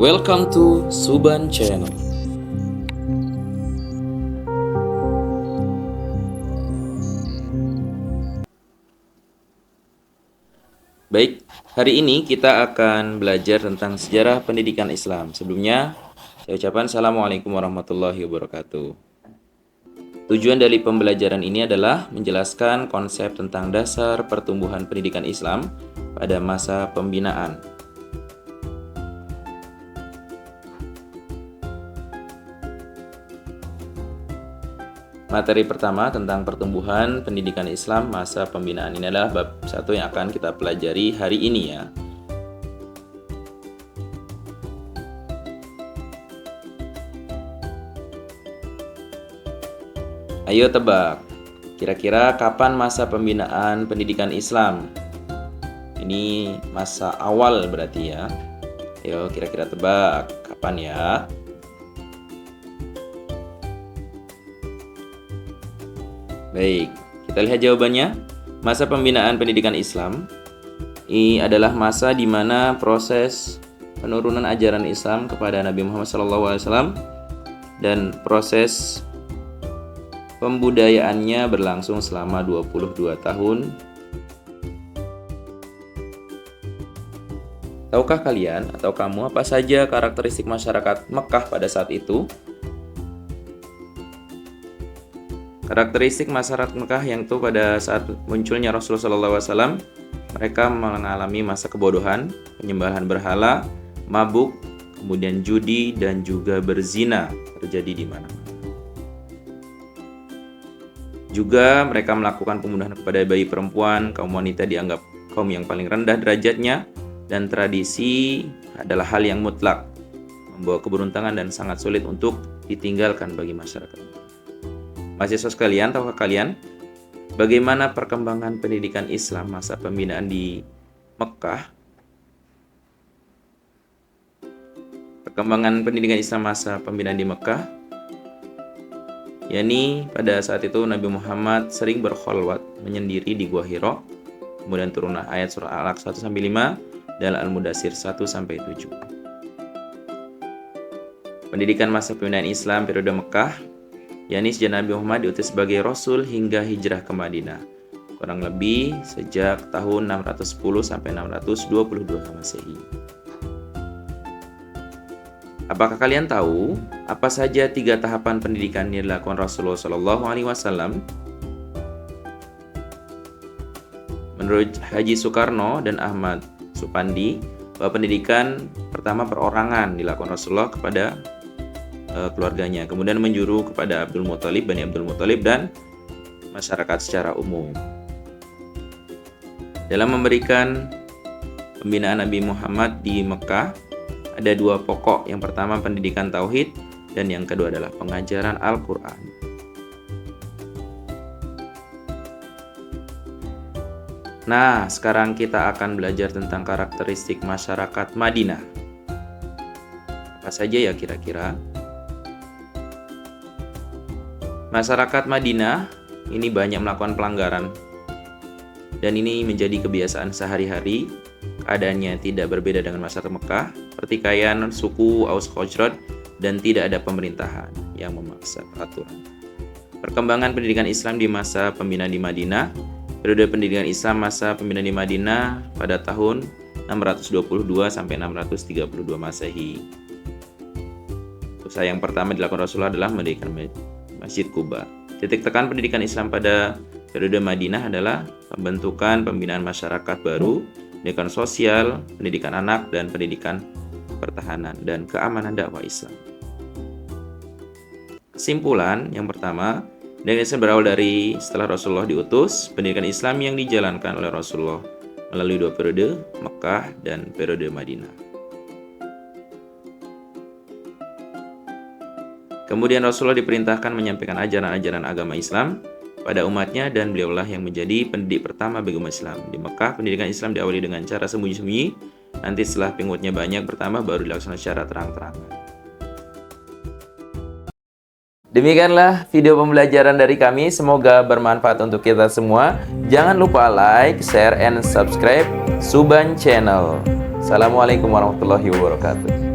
Welcome to Suban Channel. Baik, hari ini kita akan belajar tentang sejarah pendidikan Islam. Sebelumnya, saya ucapkan Assalamualaikum warahmatullahi wabarakatuh. Tujuan dari pembelajaran ini adalah menjelaskan konsep tentang dasar pertumbuhan pendidikan Islam pada masa pembinaan. Materi pertama tentang pertumbuhan pendidikan Islam masa pembinaan ini adalah bab 1 yang akan kita pelajari hari ini ya. Ayo tebak, kira-kira kapan masa pembinaan pendidikan Islam? Ini masa awal berarti ya. Ayo kira-kira tebak, kapan ya? Baik, kita lihat jawabannya. Masa pembinaan pendidikan Islam ini adalah masa di mana proses penurunan ajaran Islam kepada Nabi Muhammad SAW dan proses pembudayaannya berlangsung selama 22 tahun. Tahukah kalian atau kamu apa saja karakteristik masyarakat Mekah pada saat itu? Karakteristik masyarakat Mekah yang itu pada saat munculnya Rasulullah SAW, mereka mengalami masa kebodohan, penyembahan berhala, mabuk, kemudian judi, dan juga berzina terjadi di mana-mana. Juga mereka melakukan pembunuhan kepada bayi perempuan, kaum wanita dianggap kaum yang paling rendah derajatnya, dan tradisi adalah hal yang mutlak, membawa keberuntungan dan sangat sulit untuk ditinggalkan bagi masyarakat. Mahasiswa sekalian, tahukah kalian bagaimana perkembangan pendidikan Islam masa pembinaan di Mekah? Perkembangan pendidikan Islam masa pembinaan di Mekah, yakni pada saat itu Nabi Muhammad sering berkholwat menyendiri di Gua Hira, kemudian turunlah ayat surah Al-Alaq 1-5 dan Al-Mudaththir 1-7. Pendidikan masa pembinaan Islam periode Mekah, yakni sejak Nabi Muhammad diutus sebagai Rasul hingga hijrah ke Madinah, kurang lebih sejak tahun 610 sampai 622 Masehi. Apakah kalian tahu apa saja 3 tahapan pendidikan yang dilakukan Rasulullah SAW? Menurut Haji Soekarno dan Ahmad Supandi, bahwa pendidikan pertama perorangan dilakukan Rasulullah kepada keluarganya, kemudian menjuru kepada Abdul Muthalib, Bani Abdul Muthalib, dan masyarakat secara umum. Dalam memberikan pembinaan Nabi Muhammad di Mekah, ada 2 pokok. Yang pertama pendidikan tauhid, dan yang kedua adalah pengajaran Al-Quran. Nah, sekarang kita akan belajar tentang karakteristik masyarakat Madinah. Apa saja ya kira-kira? Masyarakat Madinah ini banyak melakukan pelanggaran, dan ini menjadi kebiasaan sehari-hari. Keadaannya tidak berbeda dengan masyarakat Mekah, pertikaian suku Aus Khazraj, dan tidak ada pemerintahan yang memaksa peraturan. Perkembangan pendidikan Islam di masa pembinaan di Madinah. Periode pendidikan Islam masa pembinaan di Madinah pada tahun 622 sampai 632 Masehi. Usaha yang pertama dilakukan Rasulullah adalah mendirikan Masjid Quba. Titik tekan pendidikan Islam pada periode Madinah adalah pembentukan pembinaan masyarakat baru, pendidikan sosial, pendidikan anak, dan pendidikan pertahanan dan keamanan dakwah Islam. Kesimpulan yang pertama, pendidikan Islam berawal dari setelah Rasulullah diutus. Pendidikan Islam yang dijalankan oleh Rasulullah melalui 2 periode, Mekah dan periode Madinah. Kemudian Rasulullah diperintahkan menyampaikan ajaran-ajaran agama Islam pada umatnya, dan beliaulah yang menjadi pendidik pertama bagi umat Islam. Di Mekah, pendidikan Islam diawali dengan cara sembunyi-sembunyi. Nanti setelah pengikutnya banyak bertambah, baru dilaksanakan secara terang-terangan. Demikianlah video pembelajaran dari kami. Semoga bermanfaat untuk kita semua. Jangan lupa like, share, and subscribe Suban Channel. Assalamualaikum warahmatullahi wabarakatuh.